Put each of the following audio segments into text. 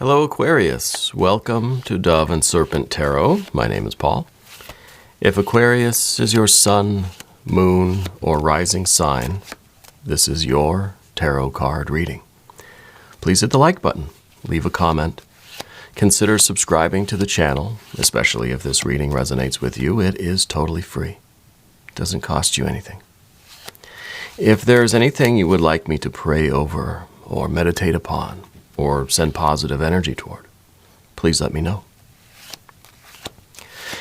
Hello Aquarius, welcome to Dove and Serpent Tarot. My name is Paul. If Aquarius is your sun, moon, or rising sign, this is your tarot card reading. Please hit the like button, leave a comment, consider subscribing to the channel, especially if this reading resonates with you. It is totally free. It doesn't cost you anything. If there's anything you would like me to pray over or meditate upon, or send positive energy toward, please let me know.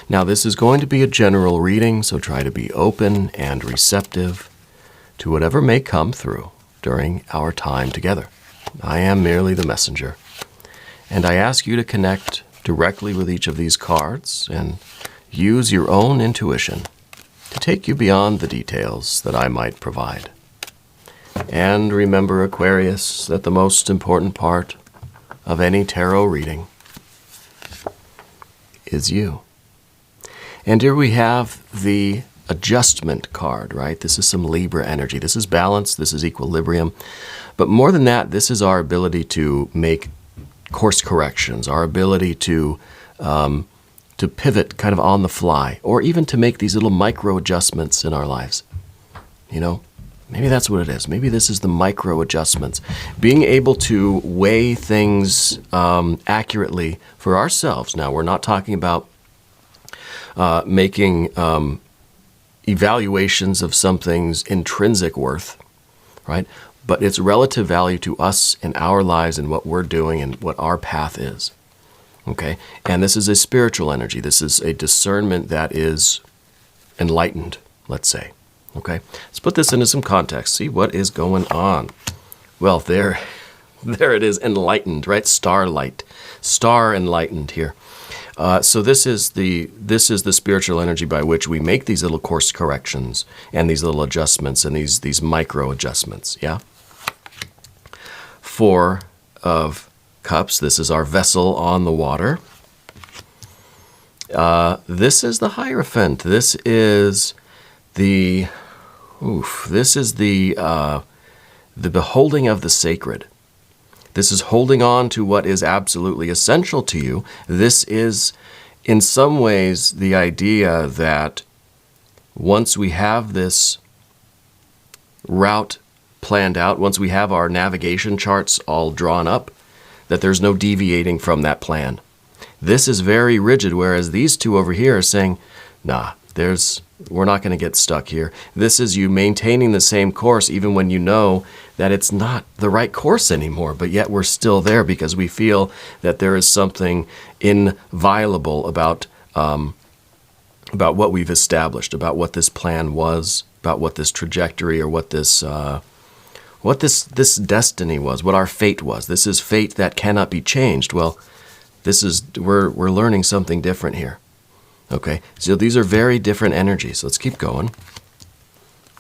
Now, this is going to be a general reading, so try to be open and receptive to whatever may come through during our time together. I am merely the messenger, and I ask you to connect directly with each of these cards and use your own intuition to take you beyond the details that I might provide. And remember, Aquarius, that the most important part of any tarot reading is you. And here we have the adjustment card, right? This is some Liber energy. This is balance. This is equilibrium. But more than that, this is our ability to make course corrections, our ability to pivot kind of on the fly, or even to make these little micro adjustments in our lives. You know? Maybe that's what it is. Maybe this is the micro adjustments. Being able to weigh things accurately for ourselves. Now, we're not talking about making evaluations of something's intrinsic worth, right? But its relative value to us in our lives and what we're doing and what our path is. Okay? And this is a spiritual energy. This is a discernment that is enlightened, let's say. Okay, let's put this into some context. See what is going on. Well, there it is, enlightened, right? Starlight, star enlightened here. So this is the spiritual energy by which we make these little course corrections and these little adjustments and these micro adjustments. Yeah. Four of Cups. This is our vessel on the water. This is the Hierophant. This is the beholding of the sacred. This is holding on to what is absolutely essential to you. This is, in some ways, the idea that once we have this route planned out, once we have our navigation charts all drawn up, that there's no deviating from that plan. This is very rigid, whereas these two over here are saying, nah, we're not going to get stuck here. This is you maintaining the same course even when you know that it's not the right course anymore, but yet we're still there because we feel that there is something inviolable about what we've established, about what this plan was, about what this trajectory or what this destiny was, what our fate was. This is fate that cannot be changed. Well, we're learning something different here. Okay, so these are very different energies. Let's keep going.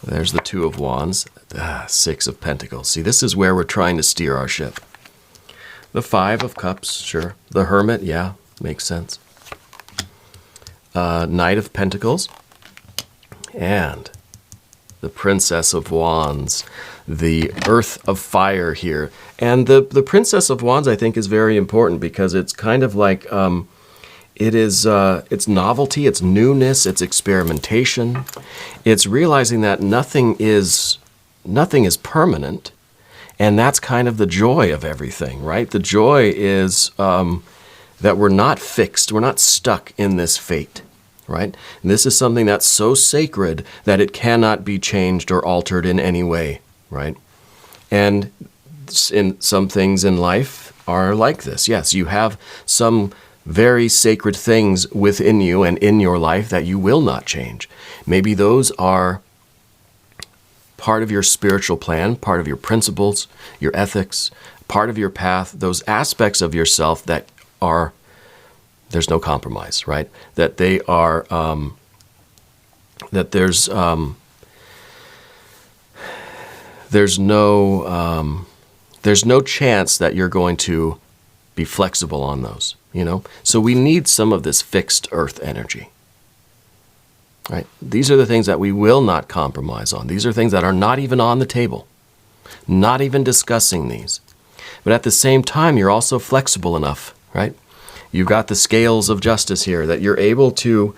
There's the Two of Wands, Six of Pentacles. See, this is where we're trying to steer our ship. The Five of Cups, sure. The Hermit, yeah, makes sense. Knight of Pentacles. And the Princess of Wands, the Earth of Fire here. And the Princess of Wands, I think, is very important because it's kind of like... it's novelty, it's newness, it's experimentation. It's realizing that nothing is permanent, and that's kind of the joy of everything, right? The joy is that we're not fixed, we're not stuck in this fate, right? And this is something that's so sacred that it cannot be changed or altered in any way, right? And in some things in life are like this. Yes, you have some very sacred things within you and in your life that you will not change. Maybe those are part of your spiritual plan, part of your principles, your ethics, part of your path, those aspects of yourself that are, there's no compromise, right? That they are, that there's no chance that you're going to be flexible on those. You know, so we need some of this fixed earth energy, right? These are the things that we will not compromise on. These are things that are not even on the table, not even discussing these. But at the same time, you're also flexible enough, right? You've got the scales of justice here that you're able to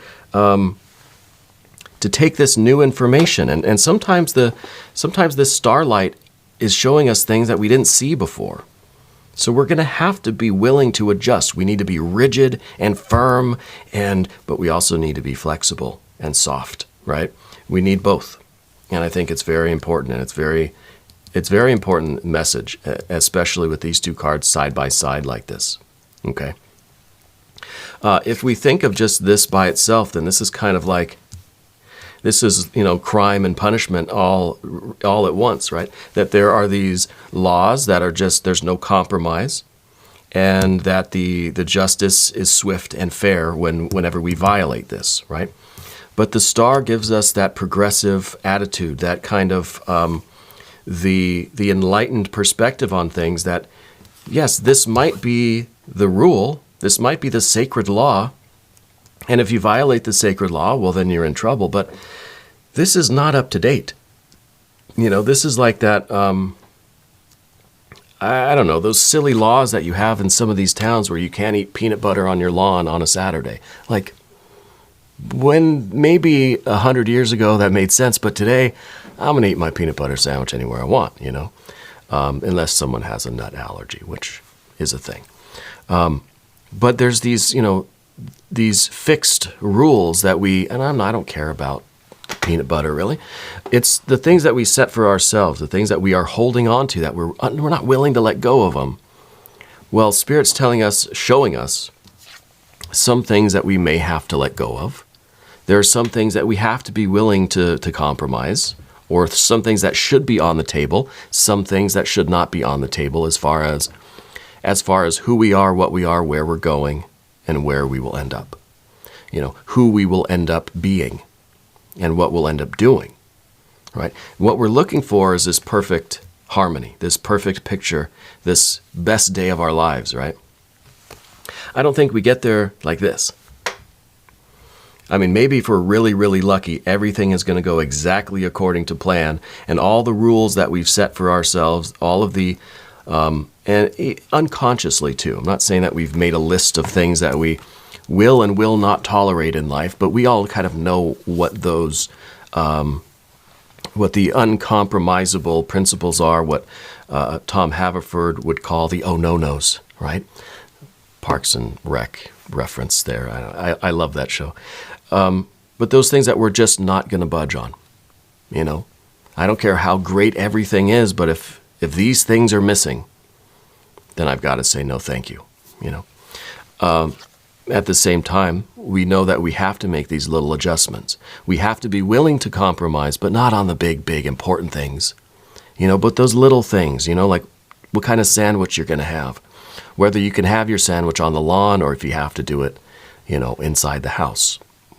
take this new information. And sometimes this starlight is showing us things that we didn't see before. So we're going to have to be willing to adjust. We need to be rigid and firm, but we also need to be flexible and soft, right? We need both. And I think it's very important, and it's very important message, especially with these two cards side by side like this, okay? If we think of just this by itself, then this is kind of like, this is, crime and punishment all at once, right? That there are these laws that are just, there's no compromise, and that the justice is swift and fair whenever we violate this, right? But the star gives us that progressive attitude, that kind of the enlightened perspective on things that, yes, this might be the rule, this might be the sacred law, and if you violate the sacred law, well, then you're in trouble. But this is not up to date. This is like that, I don't know, those silly laws that you have in some of these towns where you can't eat peanut butter on your lawn on a Saturday. Like, when maybe 100 years ago that made sense, but today I'm going to eat my peanut butter sandwich anywhere I want, unless someone has a nut allergy, which is a thing. But there's these fixed rules that I don't care about peanut butter really. It's the things that we set for ourselves, the things that we are holding on to, that we're not willing to let go of them. Well, Spirit's showing us some things that we may have to let go of. There are some things that we have to be willing to compromise, or some things that should be on the table, some things that should not be on the table as far as who we are, what we are, where we're going, and where we will end up. Who we will end up being and what we'll end up doing, right? What we're looking for is this perfect harmony, this perfect picture, this best day of our lives, right? I don't think we get there like this. I mean, maybe if we're really, really lucky, everything is going to go exactly according to plan, and all the rules that we've set for ourselves, all of the, and unconsciously too. I'm not saying that we've made a list of things that we will and will not tolerate in life, but we all kind of know what those, what the uncompromisable principles are, what Tom Haverford would call the oh-no-nos, right? Parks and Rec reference there. I love that show. But those things that we're just not going to budge on, I don't care how great everything is, but if these things are missing, then I've got to say no thank you, At the same time, we know that we have to make these little adjustments. We have to be willing to compromise, but not on the big, big important things, but those little things, like what kind of sandwich you're going to have, whether you can have your sandwich on the lawn or if you have to do it, inside the house,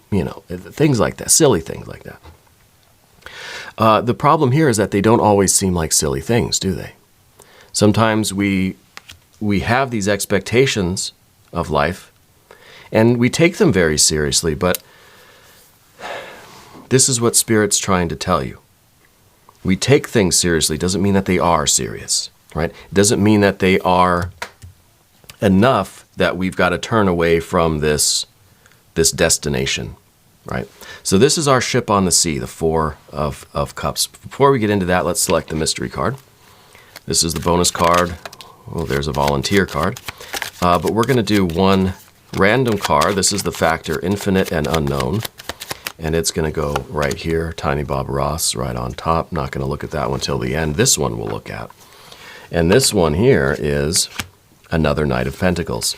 things like that, silly things like that. The problem here is that they don't always seem like silly things, do they? Sometimes we have these expectations of life, and we take them very seriously, but this is what Spirit's trying to tell you. We take things seriously doesn't mean that they are serious, right? It doesn't mean that they are enough that we've got to turn away from this destination, right? So this is our ship on the sea, the Four of Cups. Before we get into that, let's select the mystery card. This is the bonus card. Oh, there's a volunteer card. But we're going to do one random card. This is the factor infinite and unknown. And it's going to go right here, Tiny Bob Ross, right on top. Not going to look at that one till the end. This one we'll look at. And this one here is another Knight of Pentacles.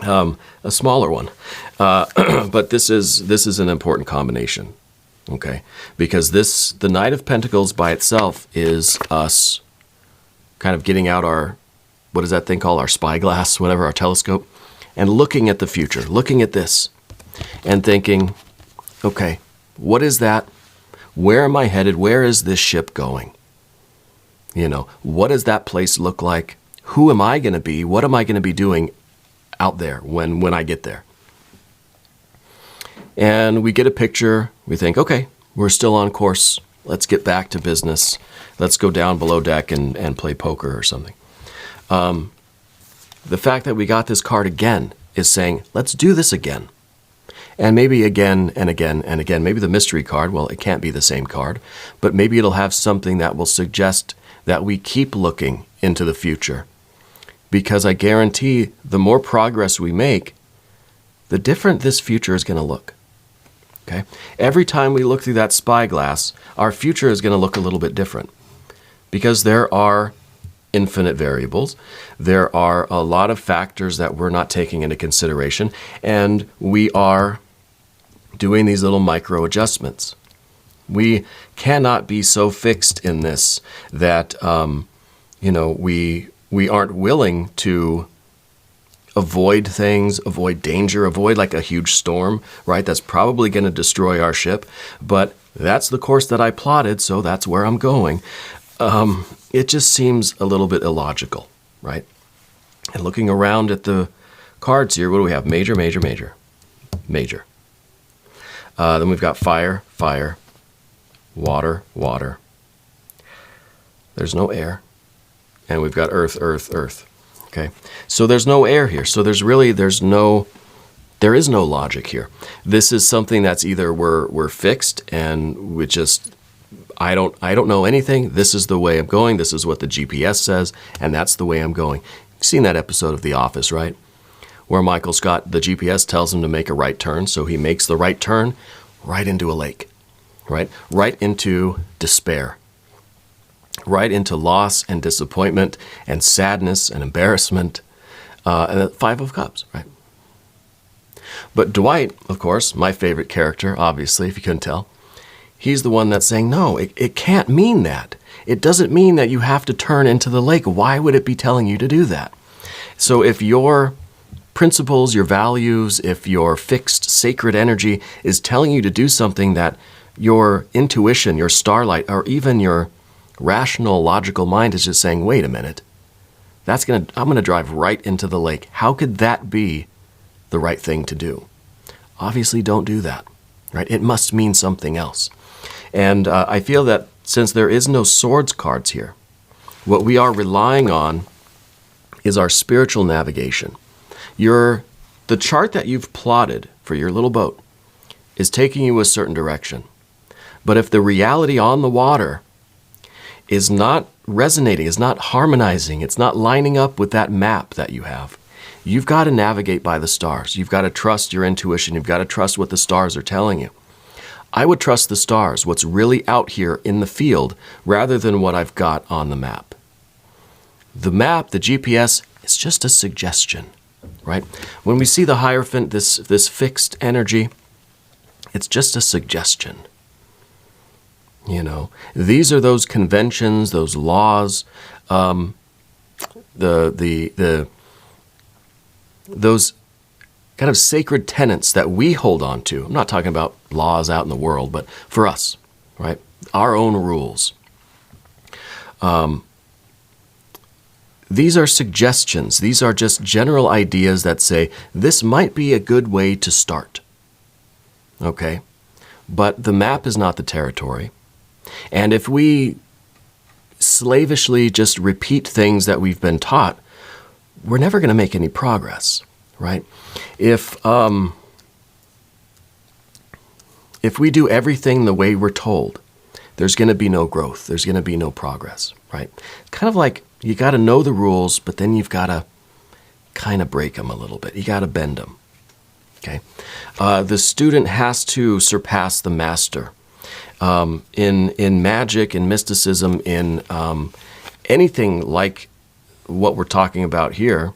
A smaller one. But this is an important combination, okay? Because the Knight of Pentacles by itself is us kind of getting out our, what is that thing called? Our spyglass, whatever, our telescope, and looking at the future, looking at this, and thinking, okay, what is that? Where am I headed? Where is this ship going? What does that place look like? Who am I going to be? What am I going to be doing out there when I get there? And we get a picture. We think, okay, we're still on course. Let's get back to business. Let's go down below deck and play poker or something. The fact that we got this card again is saying, let's do this again. And maybe again and again and again. Maybe the mystery card, well, it can't be the same card, but maybe it'll have something that will suggest that we keep looking into the future. Because I guarantee the more progress we make, the different this future is going to look. Okay? Every time we look through that spyglass, our future is going to look a little bit different. Because there are infinite variables. There are a lot of factors that we're not taking into consideration, and we are doing these little micro adjustments. We cannot be so fixed in this that we aren't willing to avoid things, avoid danger, avoid like a huge storm, right? That's probably going to destroy our ship, but that's the course that I plotted, so that's where I'm going. It just seems a little bit illogical, right? And looking around at the cards here, what do we have? Major, major, major, major. Then we've got fire, fire, water, water. There's no air. And we've got earth, earth, earth. Okay? So there's no air here. So there is no logic here. This is something that's either we're fixed and we just, I don't know anything. This is the way I'm going. This is what the GPS says, and that's the way I'm going. You've seen that episode of The Office, right? Where Michael Scott, the GPS tells him to make a right turn, so he makes the right turn right into a lake, right? Right into despair, right into loss and disappointment and sadness and embarrassment, and the Five of Cups, right? But Dwight, of course, my favorite character, obviously, if you couldn't tell, he's the one that's saying, no, it can't mean that. It doesn't mean that you have to turn into the lake. Why would it be telling you to do that? So if your principles, your values, if your fixed sacred energy is telling you to do something that your intuition, your starlight, or even your rational, logical mind is just saying, wait a minute, I'm going to drive right into the lake. How could that be the right thing to do? Obviously, don't do that, right? It must mean something else. And I feel that since there is no swords cards here, what we are relying on is our spiritual navigation. The chart that you've plotted for your little boat is taking you a certain direction. But if the reality on the water is not resonating, is not harmonizing, it's not lining up with that map that you have, you've got to navigate by the stars. You've got to trust your intuition. You've got to trust what the stars are telling you. I would trust the stars, what's really out here in the field, rather than what I've got on the map. The map, the GPS, is just a suggestion, right? When we see the Hierophant, this fixed energy, it's just a suggestion. These are those conventions, those laws, those kind of sacred tenets that we hold on to. I'm not talking about laws out in the world, but for us, right? Our own rules. These are suggestions. These are just general ideas that say, this might be a good way to start. Okay? But the map is not the territory. And if we slavishly just repeat things that we've been taught, we're never going to make any progress, right? If we do everything the way we're told, there's going to be no growth. There's going to be no progress, right? Kind of like you got to know the rules, but then you've got to kind of break them a little bit. You got to bend them, okay? The student has to surpass the master. In magic, in mysticism, in anything like what we're talking about here,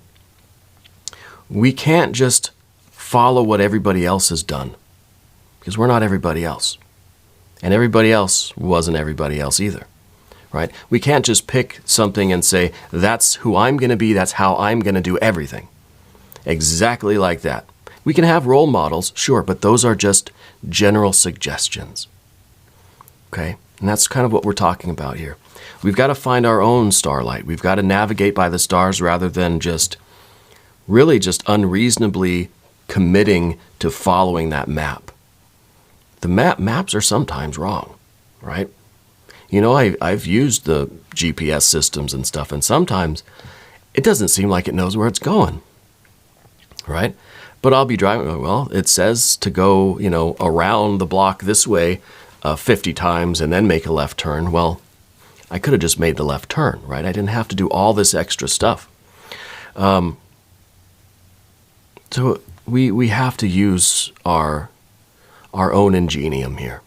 we can't just follow what everybody else has done, because we're not everybody else. And everybody else wasn't everybody else either, right? We can't just pick something and say, that's who I'm going to be, that's how I'm going to do everything. Exactly like that. We can have role models, sure, but those are just general suggestions. Okay? And that's kind of what we're talking about here. We've got to find our own starlight. We've got to navigate by the stars rather than just unreasonably committing to following that map. The maps are sometimes wrong, right? I've used the GPS systems and stuff, and sometimes it doesn't seem like it knows where it's going, right? But I'll be driving, well, it says to go, around the block this way 50 times and then make a left turn. Well, I could have just made the left turn, right? I didn't have to do all this extra stuff. So we have to use our own ingenium here.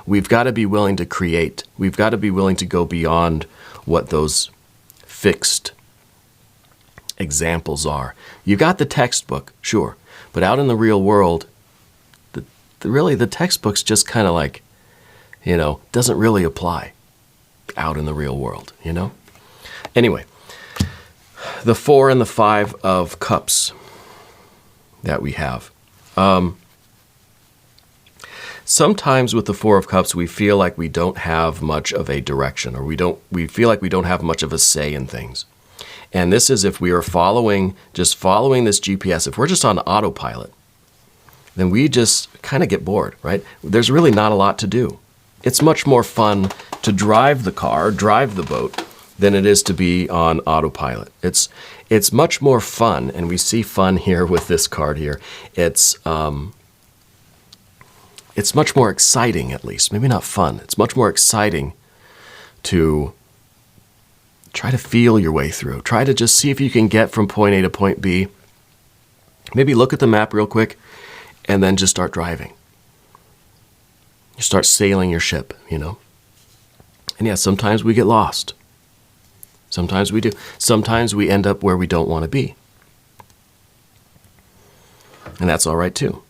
We've got to be willing to create. We've got to be willing to go beyond what those fixed examples are. You got the textbook, sure, but out in the real world, the textbook's just kind of like, doesn't really apply out in the real world, Anyway, the 4 and the 5 of Cups that we have. Sometimes with the 4 of Cups, we feel like we don't have much of a direction, or we feel like we don't have much of a say in things. And this is if we are just following this GPS. If we're just on autopilot, then we just kind of get bored, right? There's really not a lot to do. It's much more fun to drive the car, drive the boat, than it is to be on autopilot. It's much more fun, and we see fun here with this card here. It's much more exciting, at least. Maybe not fun. It's much more exciting to try to feel your way through. Try to just see if you can get from point A to point B. Maybe look at the map real quick, and then just start driving. You start sailing your ship, And yeah, sometimes we get lost. Sometimes we do. Sometimes we end up where we don't want to be. And that's all right, too.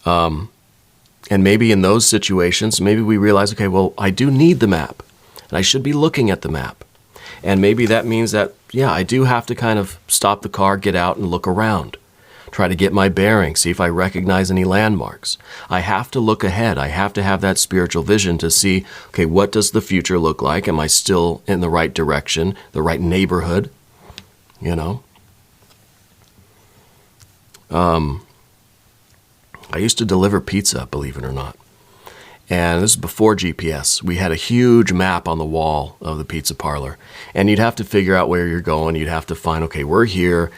And maybe in those situations, maybe we realize, okay, well, I do need the map, and I should be looking at the map. And maybe that means that, yeah, I do have to kind of stop the car, get out, and look around. Try to get my bearings, see if I recognize any landmarks. I have to look ahead. I have to have that spiritual vision to see, okay, what does the future look like? Am I still in the right direction, the right neighborhood? I used to deliver pizza, believe it or not. And this is before GPS. We had a huge map on the wall of the pizza parlor. And you'd have to figure out where you're going. You'd have to find, okay, we're here.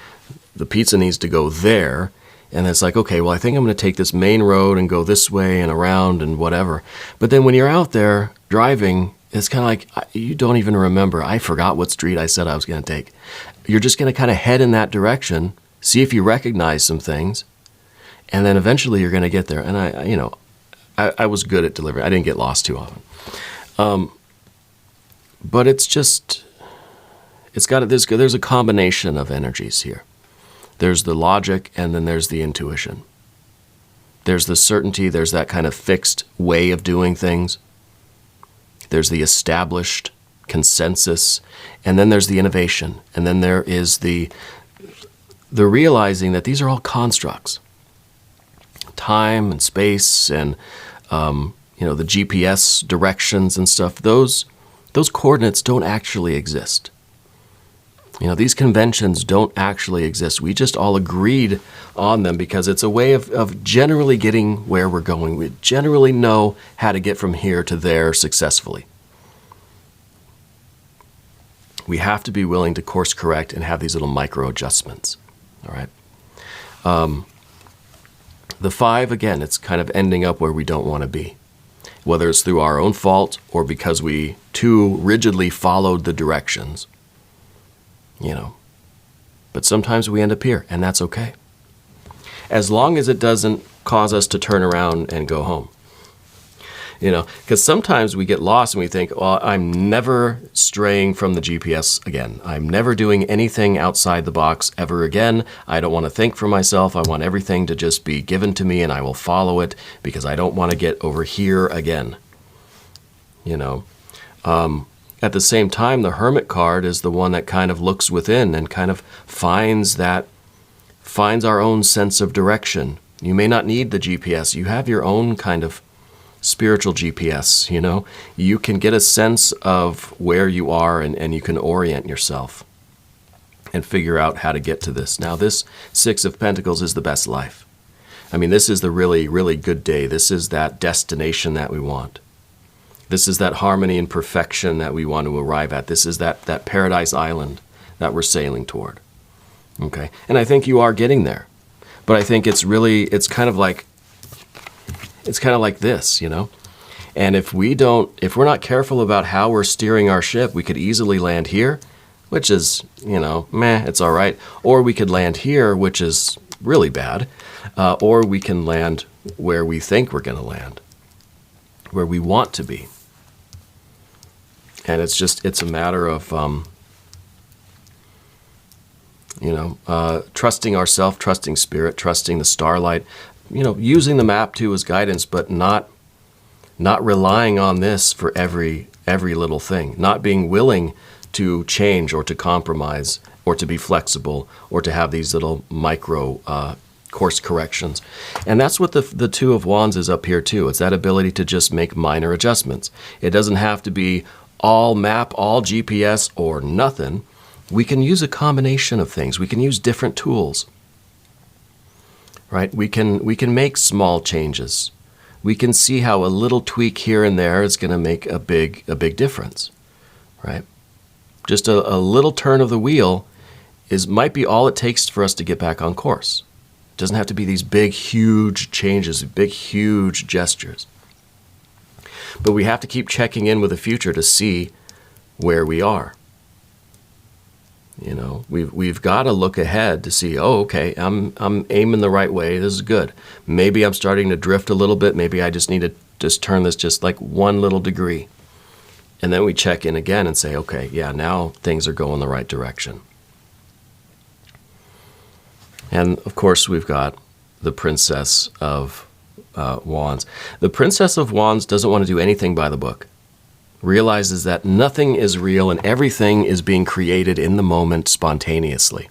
The pizza needs to go there. And it's like, okay, well, I think I'm going to take this main road and go this way and around and whatever. But then when you're out there driving, it's kind of like, you don't even remember. I forgot what street I said I was going to take. You're just going to kind of head in that direction, see if you recognize some things. And then eventually you're going to get there. And I was good at delivering. I didn't get lost too often. But there's a combination of energies here. There's the logic, and then there's the intuition. There's the certainty. There's that kind of fixed way of doing things. There's the established consensus, and then there's the innovation. And then there is the realizing that these are all constructs. Time and space and, the GPS directions and stuff, those coordinates don't actually exist. These conventions don't actually exist. We just all agreed on them because it's a way of generally getting where we're going. We generally know how to get from here to there successfully. We have to be willing to course correct and have these little micro adjustments. All right. The 5, again, it's kind of ending up where we don't want to be, whether it's through our own fault or because we too rigidly followed the directions, But sometimes we end up here, and that's okay. As long as it doesn't cause us to turn around and go home. Because sometimes we get lost and we think, well, I'm never straying from the GPS again. I'm never doing anything outside the box ever again. I don't want to think for myself. I want everything to just be given to me, and I will follow it because I don't want to get over here again. At the same time, the Hermit card is the one that kind of looks within and kind of finds our own sense of direction. You may not need the GPS. You have your own kind of spiritual GPS, You can get a sense of where you are and you can orient yourself and figure out how to get to this. Now, this 6 of Pentacles is the best life. I mean, this is the really, really good day. This is that destination that we want. This is that harmony and perfection that we want to arrive at. This is that paradise island that we're sailing toward. Okay? And I think you are getting there. But I think it's kind of like this, you know? And if we're not careful about how we're steering our ship, we could easily land here, which is, you know, meh, it's all right. Or we could land here, which is really bad. Or we can land where we think we're going to land, where we want to be. And it's a matter of, trusting ourselves, trusting spirit, trusting the starlight, using the map too as guidance, but not relying on this for every little thing, not being willing to change or to compromise or to be flexible or to have these little micro course corrections. And that's what the Two of Wands is up here too. It's that ability to just make minor adjustments. It doesn't have to be all map, all GPS, or nothing. We can use a combination of things. We can use different tools, right? We can make small changes. We can see how a little tweak here and there is going to make a big difference, right? Just a little turn of the wheel might be all it takes for us to get back on course. It doesn't have to be these big, huge changes, big, huge gestures. But we have to keep checking in with the future to see where we are. We've got to look ahead to see, oh, okay, I'm aiming the right way. This is good. Maybe I'm starting to drift a little bit. Maybe I just need to just turn this just like one little degree. And then we check in again and say, okay, yeah, now things are going the right direction. And of course, we've got the Princess of Wands. The Princess of Wands doesn't want to do anything by the book. Realizes that nothing is real and everything is being created in the moment spontaneously.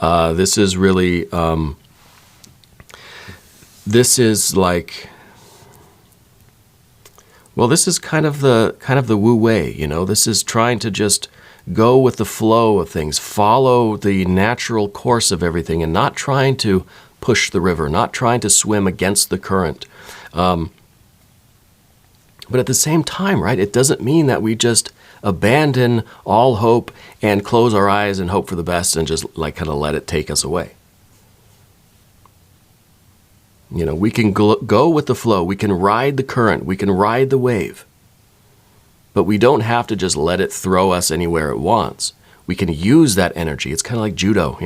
This is really, this is like, well, this is kind of the Wu Wei, This is trying to just go with the flow of things, follow the natural course of everything, and not trying to push the river, not trying to swim against the current. But at the same time, right, it doesn't mean that we just abandon all hope and close our eyes and hope for the best and just like kind of let it take us away. We can go with the flow. We can ride the current. We can ride the wave. But we don't have to just let it throw us anywhere it wants. We can use that energy. It's kind of like judo,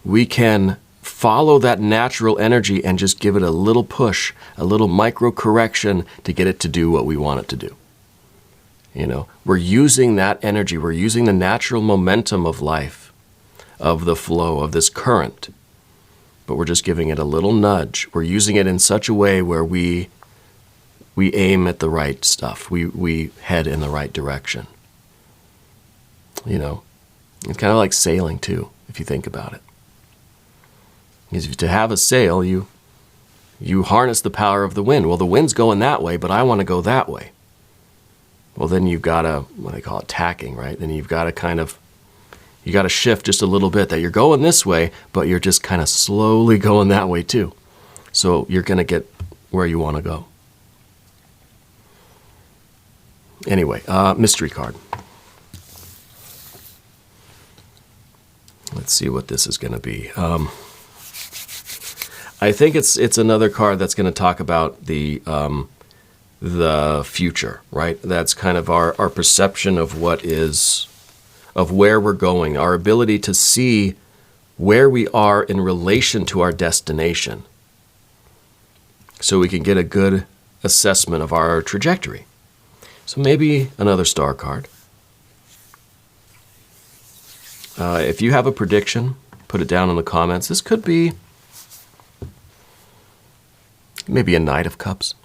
We can follow that natural energy and just give it a little push, a little micro correction to get it to do what we want it to do. We're using that energy. We're using the natural momentum of life, of the flow, of this current. But we're just giving it a little nudge. We're using it in such a way where we aim at the right stuff. We head in the right direction. It's kind of like sailing too, if you think about it. Because to have a sail, you harness the power of the wind. Well, the wind's going that way, but I want to go that way. Well, then you've got to, what they call it, tacking, right? Then you've got to shift just a little bit that you're going this way, but you're just kind of slowly going that way too. So you're going to get where you want to go. Anyway, mystery card. Let's see what this is going to be. I think it's another card that's going to talk about the future, right? That's kind of our perception of of where we're going, our ability to see where we are in relation to our destination, so we can get a good assessment of our trajectory. So maybe another star card. If you have a prediction, put it down in the comments. This could be maybe a Knight of Cups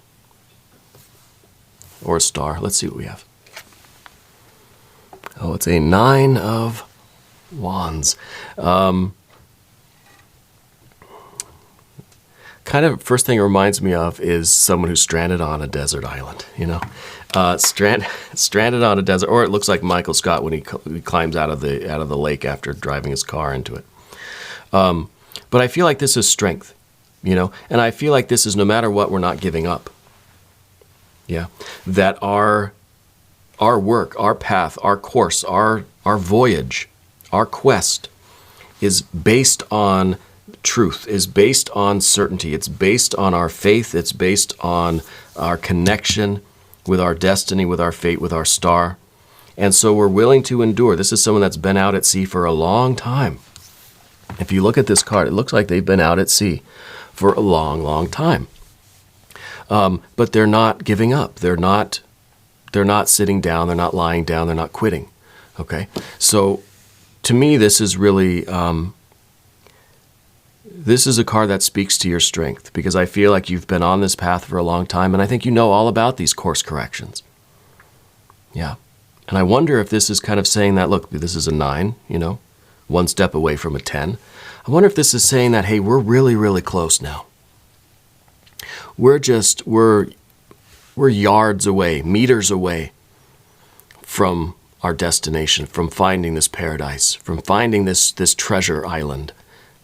or a star. Let's see what we have. Oh, it's a Nine of Wands. Kind of first thing it reminds me of is someone who's stranded on a desert island, stranded on a desert, or it looks like Michael Scott when he climbs out of the lake after driving his car into it. But I feel like this is strength, and I feel like this is no matter what, we're not giving up. Yeah, that our work, our path, our course, our our voyage, our quest is based on truth, is based on certainty. It's based on our faith. It's based on our connection with our destiny, with our fate, with our star. And so we're willing to endure. This is someone that's been out at sea for a long time. If you look at this card, it looks like they've been out at sea for a long, long time. But they're not giving up. They're not sitting down. They're not lying down. They're not quitting. Okay? So to me, this is really, this is a card that speaks to your strength, because I feel like you've been on this path for a long time, and I think you know all about these course corrections. Yeah. And I wonder if this is kind of saying that, look, this is a 9, one step away from a 10. I wonder if this is saying that, hey, we're really, really close now. We're yards away, meters away from our destination, from finding this paradise, from finding this treasure island,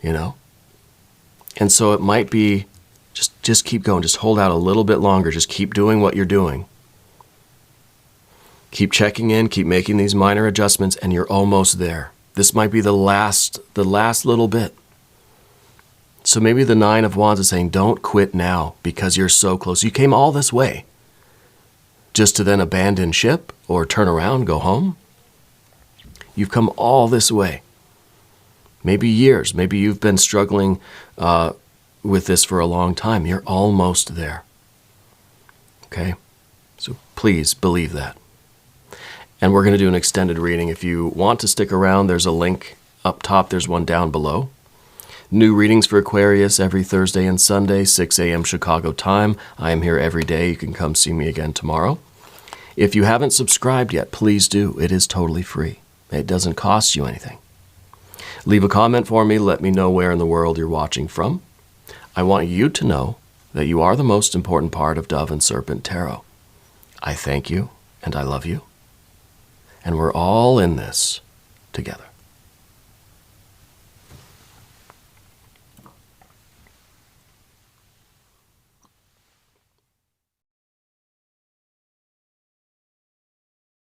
And so it might be, just keep going, just hold out a little bit longer, just keep doing what you're doing. Keep checking in, keep making these minor adjustments, and you're almost there. This might be the last little bit. So maybe the 9 of Wands is saying, don't quit now because you're so close. You came all this way just to then abandon ship or turn around, go home. You've come all this way. Maybe years. Maybe you've been struggling with this for a long time. You're almost there. Okay? So please believe that. And we're going to do an extended reading. If you want to stick around, there's a link up top. There's one down below. New readings for Aquarius every Thursday and Sunday, 6 a.m. Chicago time. I am here every day. You can come see me again tomorrow. If you haven't subscribed yet, please do. It is totally free. It doesn't cost you anything. Leave a comment for me. Let me know where in the world you're watching from. I want you to know that you are the most important part of Dove and Serpent Tarot. I thank you and I love you. And we're all in this together.